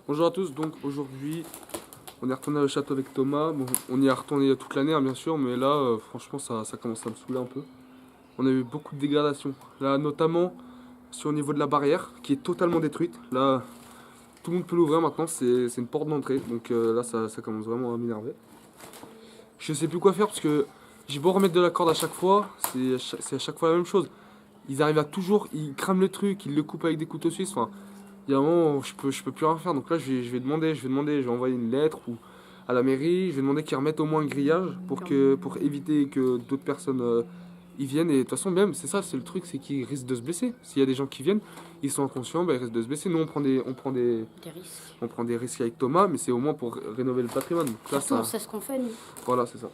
Bonjour à tous, donc aujourd'hui on est retourné au château avec Thomas. Bon, on y est retourné toute l'année hein, bien sûr, mais là franchement ça commence à me saouler un peu. On a eu beaucoup de dégradations. Là notamment sur le niveau de la barrière qui est totalement détruite. Là tout le monde peut l'ouvrir maintenant, c'est une porte d'entrée. Donc là ça commence vraiment à m'énerver. Je sais plus quoi faire parce que j'ai beau remettre de la corde à chaque fois, c'est à chaque fois la même chose. Ils arrivent à toujours, ils crament le truc, ils le coupent avec des couteaux suisses. Enfin, il y a un moment où je peux plus rien faire. Donc là, je vais envoyer une lettre ou à la mairie. Je vais demander qu'ils remettent au moins un grillage pour éviter que d'autres personnes y viennent. Et de toute façon, même, c'est ça, c'est le truc, c'est qu'ils risquent de se blesser. S'il y a des gens qui viennent, ils sont inconscients, bah, ils risquent de se blesser. Nous, Des risques. on prend des risques avec Thomas, mais c'est au moins pour rénover le patrimoine. Donc là, Surtout, on sait ce qu'on fait, nous. voilà, c'est ça.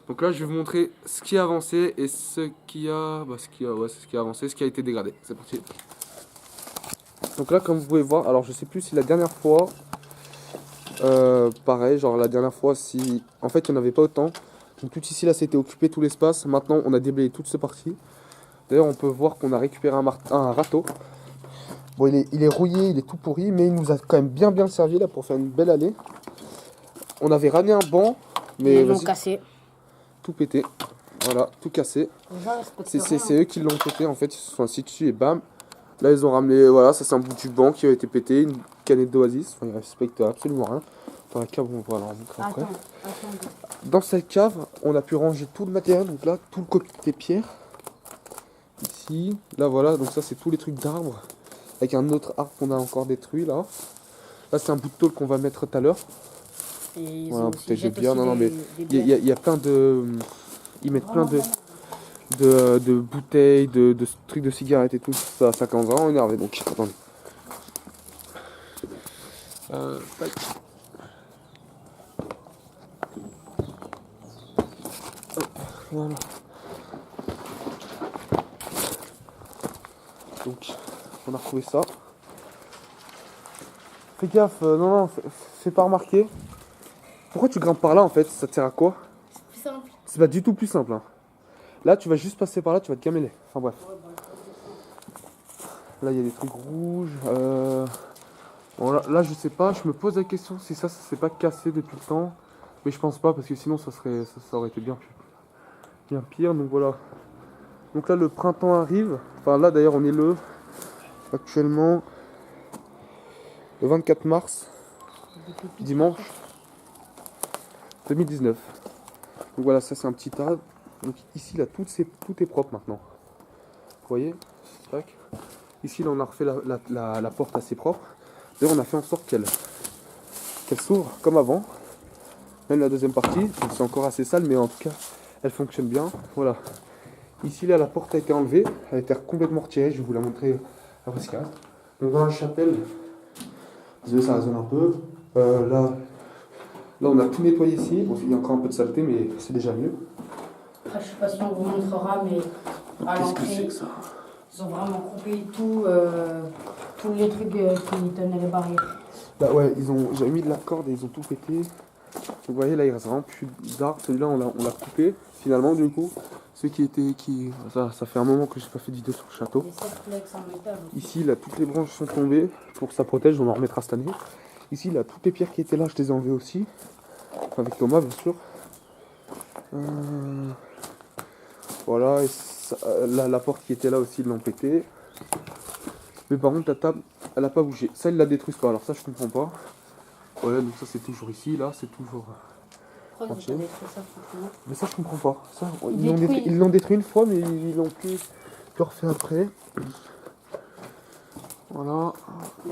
Donc là, je vais vous montrer ce qui a avancé et ce qui a, ouais, c'est ce qui a avancé, ce qui a été dégradé. C'est parti. Donc là, comme vous pouvez voir, alors je sais plus si la dernière fois, pareil, genre la dernière fois, si, en fait, il n'y en avait pas autant. Donc tout ici, là, c'était occupé tout l'espace. Maintenant, on a déblayé toute cette partie. D'ailleurs, on peut voir qu'on a récupéré un râteau. Bon, il est rouillé, il est tout pourri, mais il nous a quand même bien servi là pour faire une belle allée. On avait ramené un banc, mais Ils l'ont cassé. tout pété. Voilà, tout cassé. C'est eux qui l'ont pété en fait, ils se sont assis dessus et bam. Là ils ont ramené, voilà, ça c'est un bout du banc qui a été pété, une canette d'Oasis, enfin ils respectent absolument rien. Dans la cave, on va leur montrer après. Dans cette cave, on a pu ranger tout le matériel, donc là, tout le côté pierre. Ici, là voilà, donc ça c'est tous les trucs d'arbres. Avec un autre arbre qu'on a encore détruit là. Là c'est un bout de tôle qu'on va mettre tout à l'heure. Voilà, protéger bien, non mais il y a plein de... Ils mettent plein de bouteilles, de trucs de cigarettes et tout. Ça commence vraiment à énerver. Donc, attendez. Hop, voilà. Donc, on a retrouvé ça. Fais gaffe, non, fais pas remarquer. Pourquoi tu grimpes par là en fait? Ça te sert à quoi? C'est plus simple. C'est pas du tout plus simple. Hein. Là, tu vas juste passer par là, tu vas te gameler. Enfin bref. Là, il y a des trucs rouges. Bon, là, je sais pas. Je me pose la question si ça s'est pas cassé depuis le temps. Mais je pense pas parce que sinon, ça aurait été bien pire. Donc voilà. Donc là, le printemps arrive. Enfin là, d'ailleurs, on est actuellement le 24 mars, dimanche 2019. Donc voilà, ça c'est un petit tas. Donc ici, là, tout est propre maintenant. Vous voyez? Tac. Ici, là, on a refait la porte assez propre. D'ailleurs, on a fait en sorte qu'elle s'ouvre comme avant. Même la deuxième partie, c'est encore assez sale, mais en tout cas, elle fonctionne bien. Voilà. Ici, là, la porte a été enlevée. Elle a été complètement retirée. Je vais vous la montrer après ce qu'il reste. Donc, dans la chapelle, désolé, ça résonne un peu. Là, on a tout nettoyé ici. Bon, il y a encore un peu de saleté, mais c'est déjà mieux. Après, je sais pas si on vous montrera, mais à l'entrée, ils ont vraiment coupé tous les trucs qui tenaient les barrières. Là, ouais, j'avais mis de la corde et ils ont tout pété. Donc, vous voyez, là, il reste vraiment plus d'arbres. Celui-là, on l'a coupé. Finalement, du coup, ceux ça fait un moment que j'ai pas fait de vidéo sur le château. Ici, là, toutes les branches sont tombées. Pour que ça protège, on en remettra cette année. Ici, là, toutes les pierres qui étaient là, je les ai enlevées aussi. Enfin, avec Thomas, bien sûr. Voilà, et ça, là, la porte qui était là aussi, ils l'ont pété. Mais par contre, la table, elle a pas bougé. Ça, ils la détruisent pas. Alors ça, je comprends pas. Voilà, donc ça, c'est toujours ici. Là, c'est toujours... Mais ça, je comprends pas. Ça, ils l'ont détruit une fois, mais ils l'ont plus refait après. Voilà.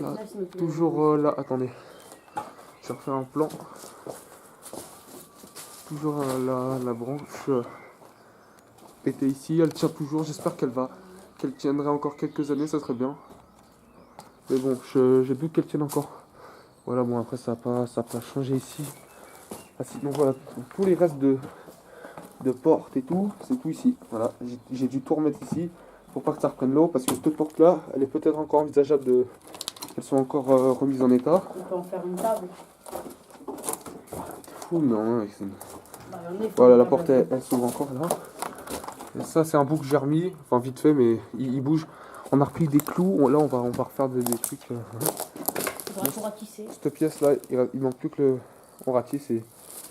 Là, toujours là, attendez. Je vais refaire un plan. Toujours la branche pétée ici. Elle tient toujours. J'espère qu'elle tiendrait encore quelques années. Ça serait bien. Mais bon, je doute qu'elle tienne encore. Voilà, bon, après, ça n'a pas changé ici. Ah, sinon, voilà, tous les restes de porte et tout, c'est tout ici. Voilà, j'ai dû tout remettre ici pour pas que ça reprenne l'eau parce que cette porte là, elle est peut-être encore envisageable qu'elle soit encore remise en état. On peut en faire une table. Fou, non. Voilà, la porte elle s'ouvre encore là. Et ça, c'est un bout que j'ai remis, enfin vite fait, mais il bouge. On a repris des clous. Là, on va refaire des trucs. faudra tout ratisser. Cette pièce là, il manque plus que on ratisse et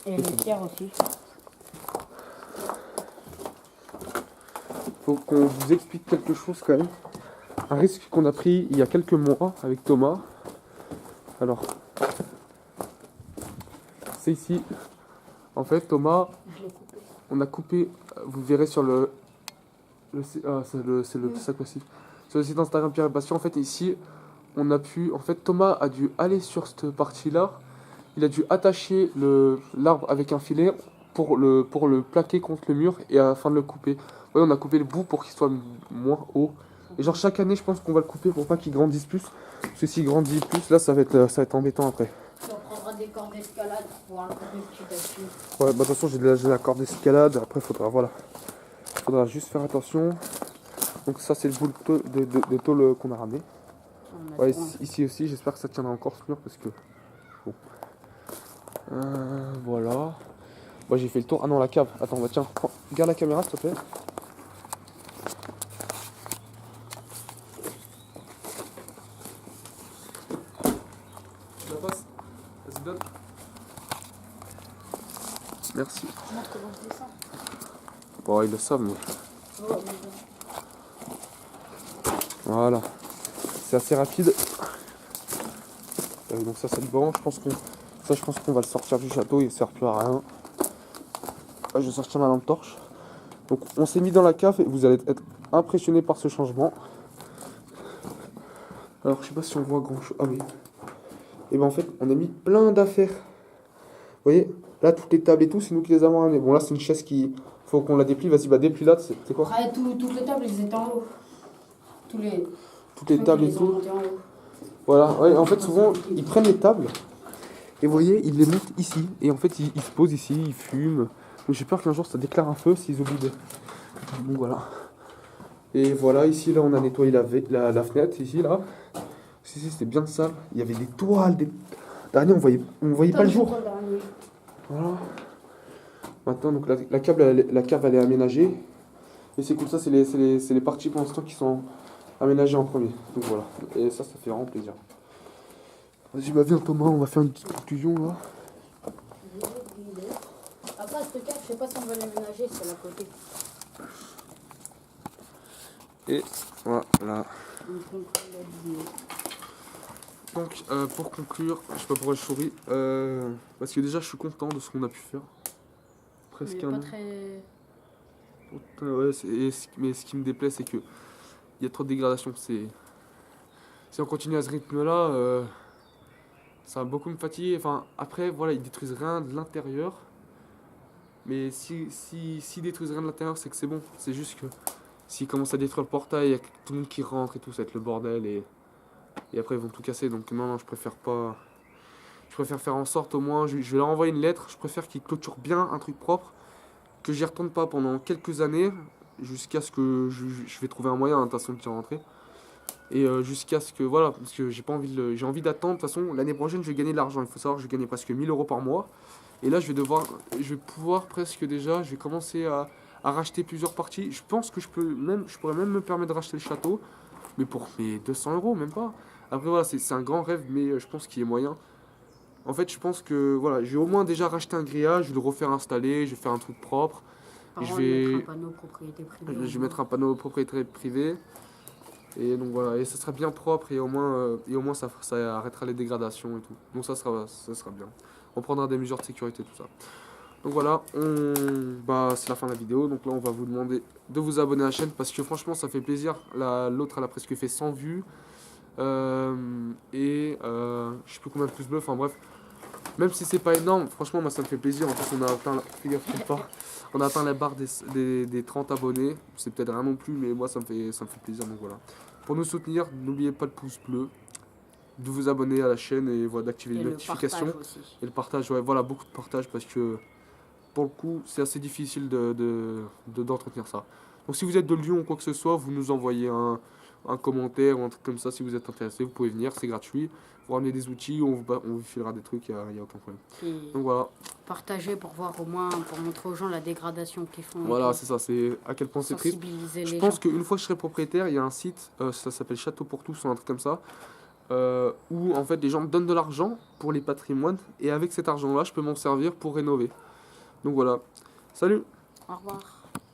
les pierres aussi. Faut qu'on vous explique quelque chose quand même. Un risque qu'on a pris il y a quelques mois avec Thomas. Alors, c'est ici. En fait, Thomas, on a coupé, vous verrez sur c'est le sac passif. Sur le site Instagram Pierre et Passion, en fait, ici, on a pu, en fait, Thomas a dû aller sur cette partie-là. Il a dû attacher l'arbre avec un filet pour le plaquer contre le mur et afin de le couper. Ouais, on a coupé le bout pour qu'il soit moins haut. Et genre chaque année, je pense qu'on va le couper pour pas qu'il grandisse plus. Parce que s'il grandit plus, là, ça va être embêtant après. On prendra des cordes d'escalade pour pouvoir le couper petit à petit. Ouais, bah de toute façon, j'ai la corde d'escalade. Après, faudra juste faire attention. Donc ça, c'est le bout de tôle qu'on a ramené. Ouais, ici aussi, j'espère que ça tiendra encore ce mur parce que... Bon. Voilà. Moi, j'ai fait le tour. Ah non, la cave. Attends, bah tiens, regarde la caméra, s'il te plaît. Ça passe. Vas-y, donne. Merci. Montre comment je descends. Bon, ils le savent, mais... Voilà. C'est assez rapide. Donc ça, c'est le banc. Je pense qu'on va le sortir du château. Il ne sert plus à rien. Je vais sortir ma lampe torche. Donc on s'est mis dans la cave et vous allez être impressionné par ce changement. Alors je sais pas si on voit grand chose. Ah oui. Et ben en fait on a mis plein d'affaires. Vous voyez, là toutes les tables et tout, c'est nous qui les avons ramenées. Bon là c'est une chaise qui... Faut qu'on la déplie. Vas-y, bah déplie là, c'est quoi? Ouais, toutes les tables, elles étaient en haut. Toutes les tables et tout. Voilà, ouais, en fait souvent ils prennent les tables et vous voyez, ils les mettent ici. Et en fait ils se posent ici, ils fument. Donc j'ai peur qu'un jour ça déclare un feu s'ils oublient de... Donc voilà. Et voilà, ici là on a nettoyé la fenêtre, ici là. Ici c'était bien sale. Il y avait des toiles, Dernier on voyait pas le jour. Voilà. Maintenant donc la cave elle est aménagée. Et c'est cool, ça c'est les parties pour l'instant qui sont aménagées en premier. Donc voilà. Et ça fait vraiment plaisir. Vas-y bah viens Thomas, on va faire une petite conclusion là. Après cette cave, je sais pas si on va l'aménager, c'est à côté. Et voilà. Donc pour conclure, je sais pas pourquoi je souris, parce que déjà je suis content de ce qu'on a pu faire. Presque un an. Ouais, mais ce qui me déplaît c'est que il y a trop de dégradation. Si on continue à ce rythme là, ça va beaucoup me fatiguer. Enfin après voilà, ils détruisent rien de l'intérieur. Mais s'ils détruisent rien de l'intérieur, c'est que c'est bon. C'est juste que s'ils commencent à détruire le portail, il y a tout le monde qui rentre et tout, ça va être le bordel et après ils vont tout casser. Donc non, je préfère pas. Je préfère faire en sorte au moins, je vais leur envoyer une lettre, je préfère qu'ils clôturent bien un truc propre, que j'y retourne pas pendant quelques années, jusqu'à ce que je vais trouver un moyen de toute façon de y rentrer. Et jusqu'à ce que, voilà, parce que j'ai envie d'attendre, de toute façon l'année prochaine je vais gagner de l'argent, il faut savoir que je vais gagner presque 1000 € par mois. Et là je vais pouvoir presque déjà, je vais commencer à racheter plusieurs parties. Je pense que je pourrais même me permettre de racheter le château, mais pour mes 200 €, même pas. Après voilà, c'est un grand rêve, mais je pense qu'il y a moyen. En fait, je pense que voilà, je vais au moins déjà racheter un grillage, je vais le refaire installer, je vais faire un truc propre. Et je vais mettre un panneau propriété privée. Je vais mettre un panneau propriété privée. Et donc voilà, et ça sera bien propre et au moins ça arrêtera les dégradations et tout. Donc ça sera bien. On prendra des mesures de sécurité, tout ça. Donc voilà, c'est la fin de la vidéo. Donc là, on va vous demander de vous abonner à la chaîne parce que franchement, ça fait plaisir. L'autre, elle a presque fait 100 vues. Je sais plus combien de pouces bleus, enfin bref. Même si c'est pas énorme, franchement, moi ça me fait plaisir. En fait, on a atteint la barre des 30 abonnés. C'est peut-être rien non plus, mais moi ça me fait plaisir. Donc voilà. Pour nous soutenir, n'oubliez pas le pouce bleu, de vous abonner à la chaîne et voilà, d'activer les notifications. Et le partage, ouais, voilà, beaucoup de partage parce que pour le coup, c'est assez difficile d'entretenir ça. Donc si vous êtes de Lyon ou quoi que ce soit, vous nous envoyez un commentaire ou un truc comme ça si vous êtes intéressé, vous pouvez venir, c'est gratuit. Vous ramenez des outils, on vous filera des trucs, il n'y a aucun problème. Donc voilà. Partagez pour voir au moins, pour montrer aux gens la dégradation qu'ils font. Voilà, c'est ça, c'est à quel point c'est triste. Je pense qu'une fois que je serai propriétaire, il y a un site, ça s'appelle Château pour tous ou un truc comme ça. où en fait les gens me donnent de l'argent pour les patrimoines et avec cet argent-là, je peux m'en servir pour rénover. Donc voilà. Salut! Au revoir.